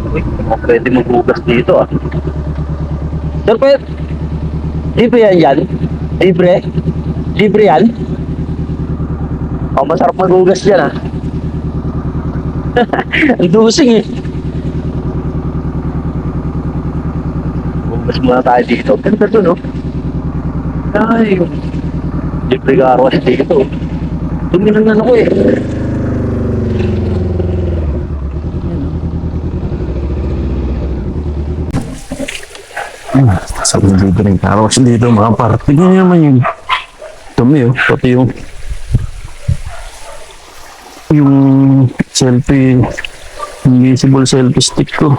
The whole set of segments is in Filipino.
Uy, pwede maghugas dito ah. Sir, pwede, libre yan yan? Libre? Libre yan? Oh, masarap maghugas yan ah. Ang dusing eh. Hugas muna tayo dito. Ganda to no? Ay, libre garawas dito. Tuminan na ako eh. Sabi dito rin karawas dito mga par. Tignan nyo naman yung dumi oh. Pati yung selfie, invisible selfie stick ko.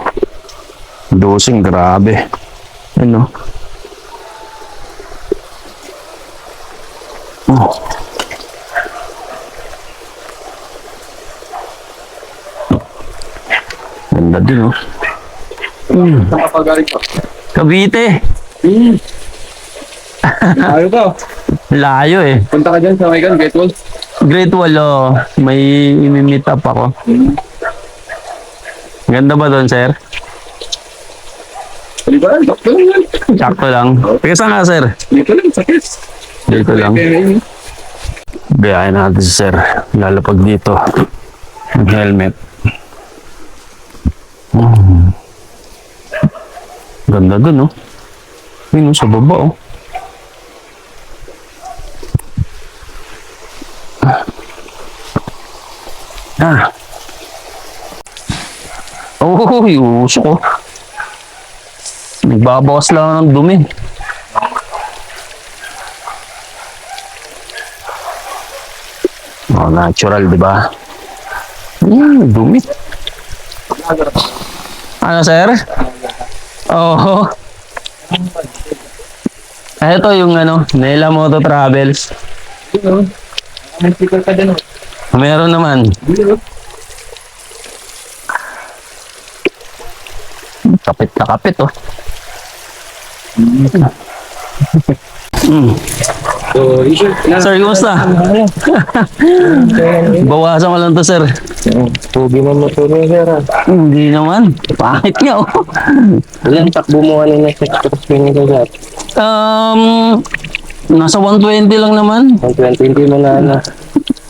Dosing, grabe. Ano? Oh. Ganda din oh. Nakapagaling pa. Cavite. Ayaw ba? Layo eh. Punta ka dyan sa Maigan, Gate Wall. Great Wall oh. May imi-meet up ako. Ganda ba doon, sir? Di ba? Sakto lang yan. Sakto lang. Teka saan nga, sir? Dito lang, sa kiss. Dito lang. Biyahin natin si sir. Lalapag dito. Ang helmet. Ganda dun, oh. Yun, oh, sa baba, oh. Ah. Oh, yung uso ko. Nagbabawas lang ng dumi. Oh, natural, di ba? Dumi. Ano, sir? Oo. Ito yung ano, Nela Moto Travels. May sticker ka din. Meron naman. Kapit na kapit, oh. So, issue. Sir, kumusta? Bawasan ko lang to, sir. Pugi mo motor mo, sir. Hindi naman. Pangit nga, oh. Ilan takbo mo kanina sa screen ko, sir? Nasa 120 lang naman. 120 mo na, ano.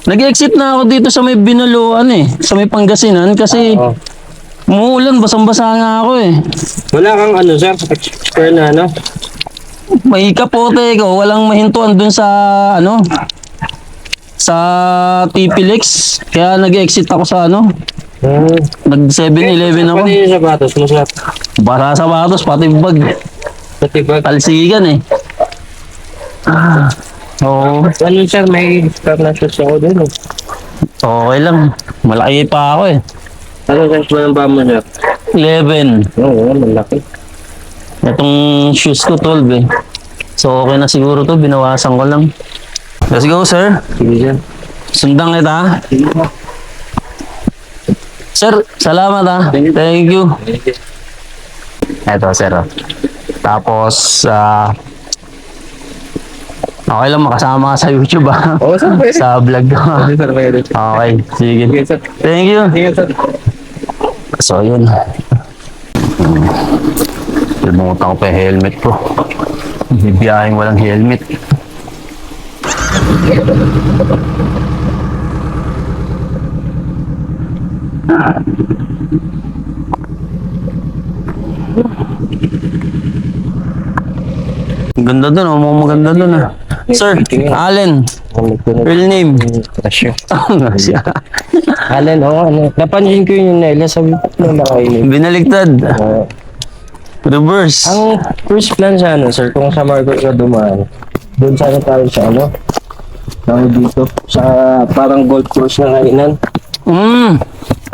Nag-exit na ako dito sa may Binaluan eh. Sa may Pangasinan kasi Oo. umuulan, basang-basa nga ako eh. Wala kang ano, sir? Expert na, ano? May kapote ko, walang mahintuan dun sa ano sa TP-Lex. Kaya nag-exit ako sa ano, nag 7-Eleven ako. Pati yung sapatos mo, sir. Basa sapatos, pati bag. Pati bag. Talsigan eh. Oo. Ano, sir? May start na shoes ako din, eh. Okay lang. Malaki pa ako eh. Ano, sir? Ano ba mo, sir? 11. Oo, malaki. Itong shoes ko 12 eh. So okay na siguro to, binawasan ko lang. Let's go, sir. Sige, sir. Sundan kita. Sige, sir. Sir, salamat ah. Thank you. Eto, sir. Tapos, okay lang makasama ka sa YouTube ah. Oo, sir, pwede. Sa vlog ko. Pwede, sir, pwede. Okay, sige. Sige, sir. Thank you. Sige, sir. So, yun. Limutan ko pa yung helmet ko. Bibiyahing walang helmet. Ang ganda dun, oh. Mukhang maganda dun ah. Sir, Allen. Real name. Pressure. Ano siya? Alan, ano. Napansin ko yung Nela, sabi ko na nakainin. Binaligtad. Reverse. Ang first plan sa ano, sir, kung sa Marcos ka dumaan, doon sana tayo sa ano, tayo dito, sa parang golf course na kainan.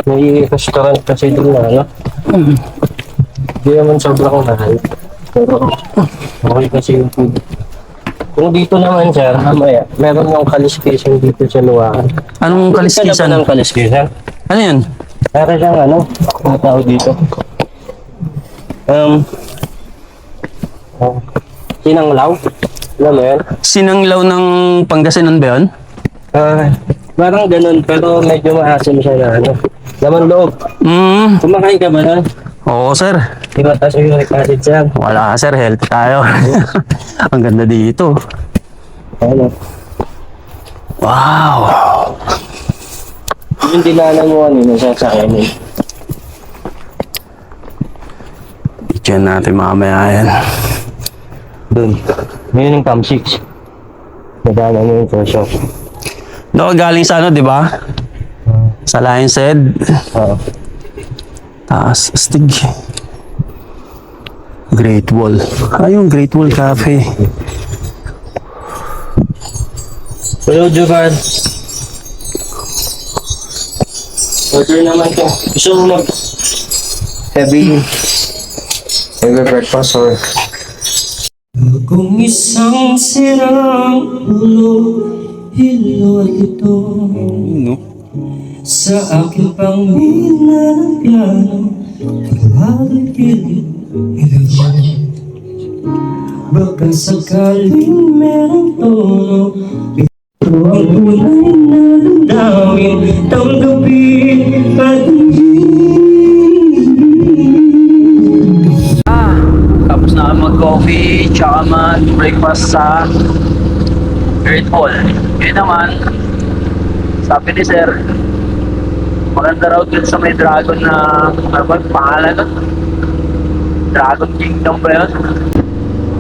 May restaurant kasi doon na, ano. Hindi naman sobrang mahal. Pero, okay kasi yung food. Kung dito naman, sir, mamaya, meron yung kaliskisan dito sa Luwakan. Anong Kaliskisan kaliskisan? ng kaliskisan. Ano yun? Para siyang ano, ang tao dito. Sinanglaw. Alam mo yan? Sinanglaw ng Pangasinan ba yun? Parang ganun, pero medyo maasim siya na ano. Laman loob. Kumakain ka ba na? Oo, sir. Di ba taas yung uric acid, sir? Wala, sir. Healthy tayo. Ang ganda dito. Ano? Wow. Yung dinanan mo ano, nasasakyan eh. Diyan natin mamaya yan. Doon. Ngayon yung cam 6. Nadaanan mo yung first shop. Doon galing sa ano, di ba? Sa Lion's Head. Oo. Taas, astig. Great Wall. Yung Great Wall Cafe. Hello, Jovan. Order naman ka. Gusto mo mag heavy breakfast or kung isang sirang ulo, hilot ito sa aking pangminagano, naglalagilid ito. Baka sakaling merong tono, ito ang tunay na damdamin, tanggapin at Tapos na mag-coffee, tsaka mag-breakfast sa Great Wall. Yun naman, sabi ni Sir, maganda raw dun sa may dragon na, ano ba, pangalan nun? Dragon Kingdom ba yun?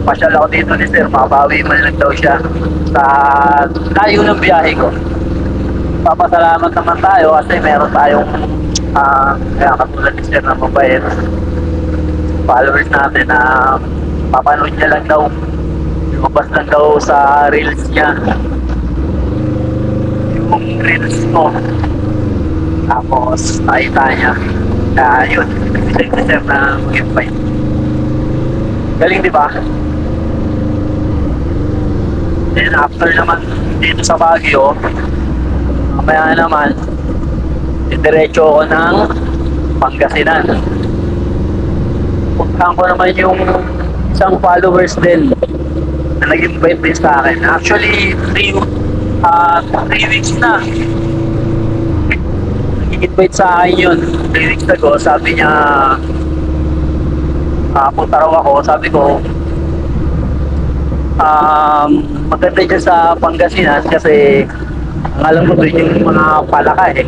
Pasyal ako dito ni Sir, mabawi man lang daw siya sa layo ng biyahe ko. Papasalamat naman tayo kasi meron tayong kaya katulad ni Sir na mabait followers natin na papanood niya lang daw, lumabas lang daw sa reels niya yung reels ko, tapos nakita niya, kaya yun, ibig ni Sir na mag-invite. Galing, di ba? Then after naman dito sa Baguio, mamaya naman diretso ako ng Pangasinan. Puntahan ko naman yung isang followers din na nag-invite din sa akin. Actually, 3 weeks na nag-invite sa akin yun. 3 weeks ago, sabi niya punta raw ako. Sabi ko maganda dyan sa Pangasinan kasi ang alam ko doon yung mga palaka eh.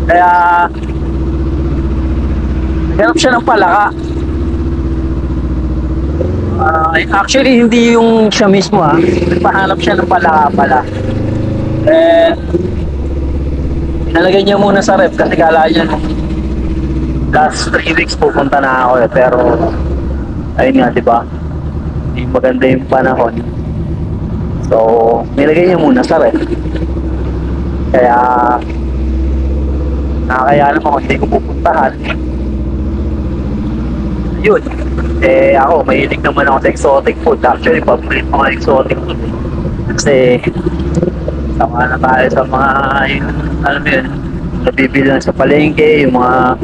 Kaya naghanap siya ng palaka. Actually hindi yung siya mismo nagpahanap siya ng palaka pala. Nalagay niya muna sa ref kasi kala niya last 3 weeks pupunta na ako pero ayun nga, di ba? Hindi maganda yung panahon. So, nilagay niya muna sa ref. Kaya nakakaya naman kung hindi ko pupuntahan. Yun. Ako, mahilig naman ako sa exotic food. Actually, paborito mga exotic food. Kasi, sama na tayo sa mga, alam mo yun, nabibili lang sa palengke, yung mga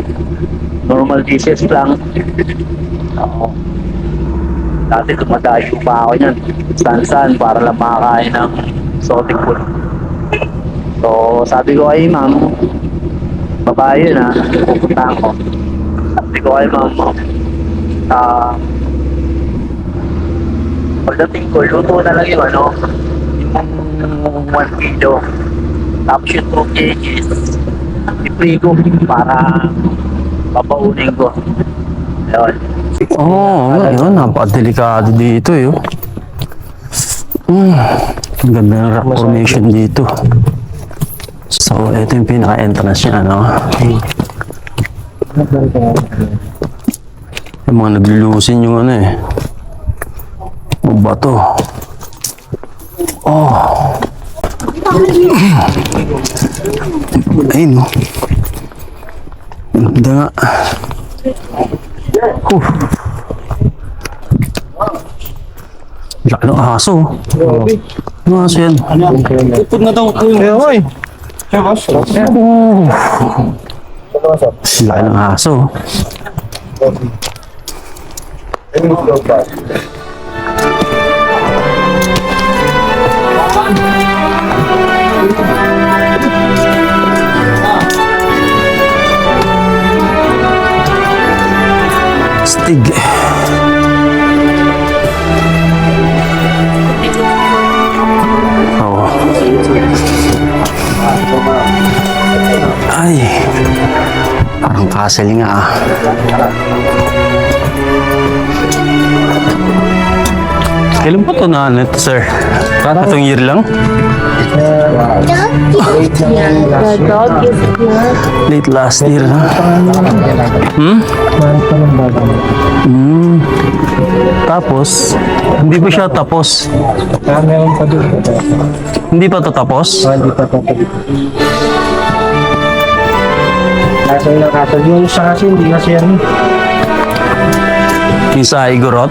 normal dishes lang. Oo. Dati dumadayo pa ako niyan. Saan-saan para lang makakain ng exotic food. So, sabi ko ay ma'am, babae yun pupuntahan ko. Sabi ko ay ma'am, pagdating ko, luto na lang yung yung 1 kilo. Tapos yung 2 kgs, i-free ko para papaunin ko. Ayun. Yun, napakadelikado dito eh. Ang ganda ng rock formation dito. So, ito yung pinaka-entrance niya, yung mga naglulusin yung yung bato. Ayun, ganda nga. Laki ng aso. Ano aso yan? Pupod na daw ko yung hoy. Laki ng aso. astig. Oo. Ay. Parang castle nga ah. Kailan pa ito na ano ito, sir? Itong year lang? The dog is here. Late last year na. Mahal pa ng bago. Tapos, hindi pa siya tapos. Meron pa doon. Hindi pa ito tapos? Hindi pa tapos. Kaso yung kaso yung isa kasi hindi kasi yan. Yung sa Igorot?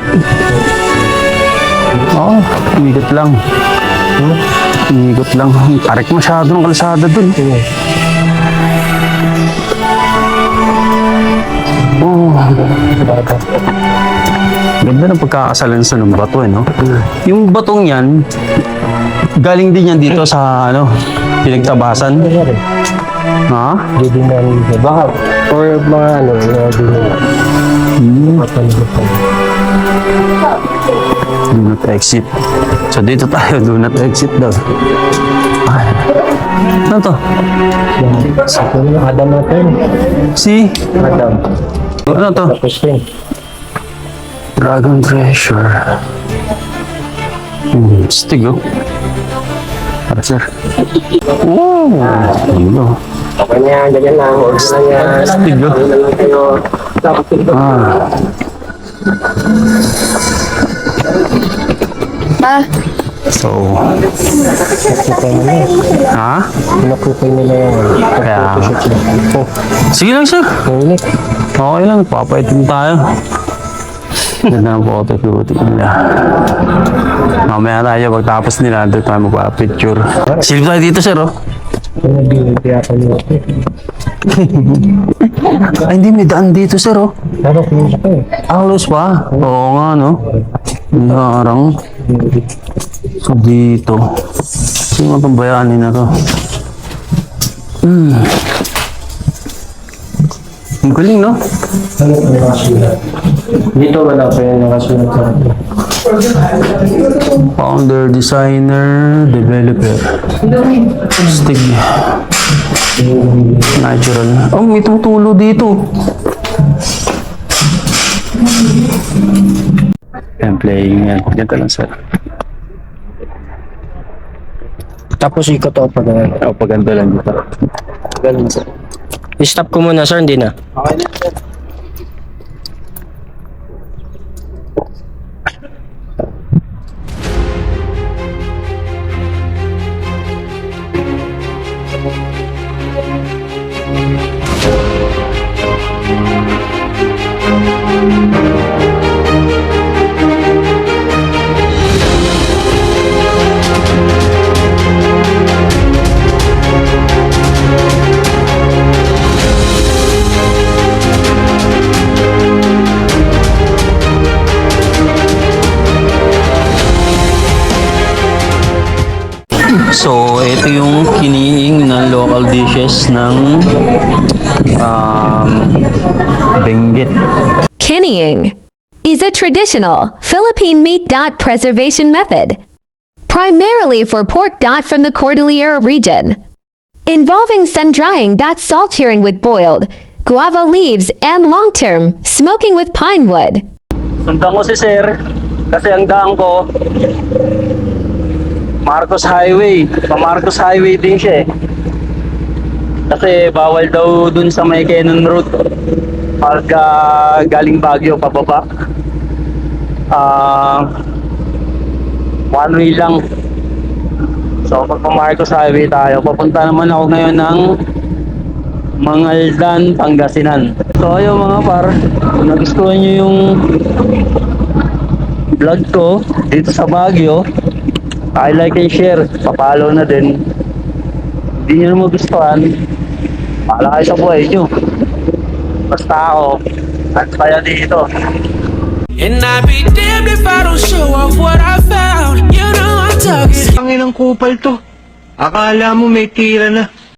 Oo, umikot lang. Umikot lang. Tarik masyado ng kalsada dun. Oh. Ganda ng pagkakasalansan ng bato, no? Yung batong yan, galing din yan dito sa, ano, pinagtabasan. Ha? Hindi na nila. Baka, or mga ano, hindi nila. Do not exit. So dito tayo, do not exit daw. Ay. Ano to? Sa kanya, Adam natin. Si? Adam. Ano to? Tapos yun. Dragon Treasure. Stig oh. Para sir. Oh, yun Okay na yan, ganyan lang. Huwag na yan. Stig oh. Ano lang kayo. Tapos ito. So, Nakupay nila. ha? Nakupay nila yan. Kaya, sige lang sir. Ulit. Okay lang, papaitin tayo. Ganda ng photo shooting nila. Mamaya tayo, pagtapos nila, doon tayo magpa-picture. Silip tayo dito sir oh. Yung nabibigyan nyo. Ay, hindi, may daan dito sir oh. Pero close pa eh. Close pa? Oo nga no. Narang. So dito. Sino itong bayanin na to? Ang galing no? Ano ang nakasulat? Dito wala pa yung nakasulat sa akin. Founder, designer, developer. Stig. Natural. Oh, may tutulo dito. I'm playing yan. Ganito lang sir. Tapos ikot ako pag ano. Oh, paganda lang dito. Ganun sir. I-stop ko muna sir, hindi na. So, ito yung kiniing na local dishes ng Benguet. Kinnying is a traditional Philippine meat preservation method, primarily for pork from the Cordillera region, involving sun-drying salt curing with boiled guava leaves and long-term smoking with pine wood. Sundan ko si sir, kasi ang daan ko, Marcos Highway. Pa-Marcos Highway din siya eh. Kasi bawal daw dun sa may Cannon Road. Pag galing Baguio pababa. One way lang. So pag pa-Marcos Highway tayo, papunta naman ako ngayon ng Mangaldan, Pangasinan. So ayun mga par, kung nagustuhan nyo yung vlog ko dito sa Baguio, like and share, papalo na din. Hindi nyo na magustuhan, pahala kayo sa buhay nyo. Basta ako, at kaya dito. And I'd be damned if I don't show off what I found. You know I'm talking. Ang inang kupal to. Akala mo may tira na.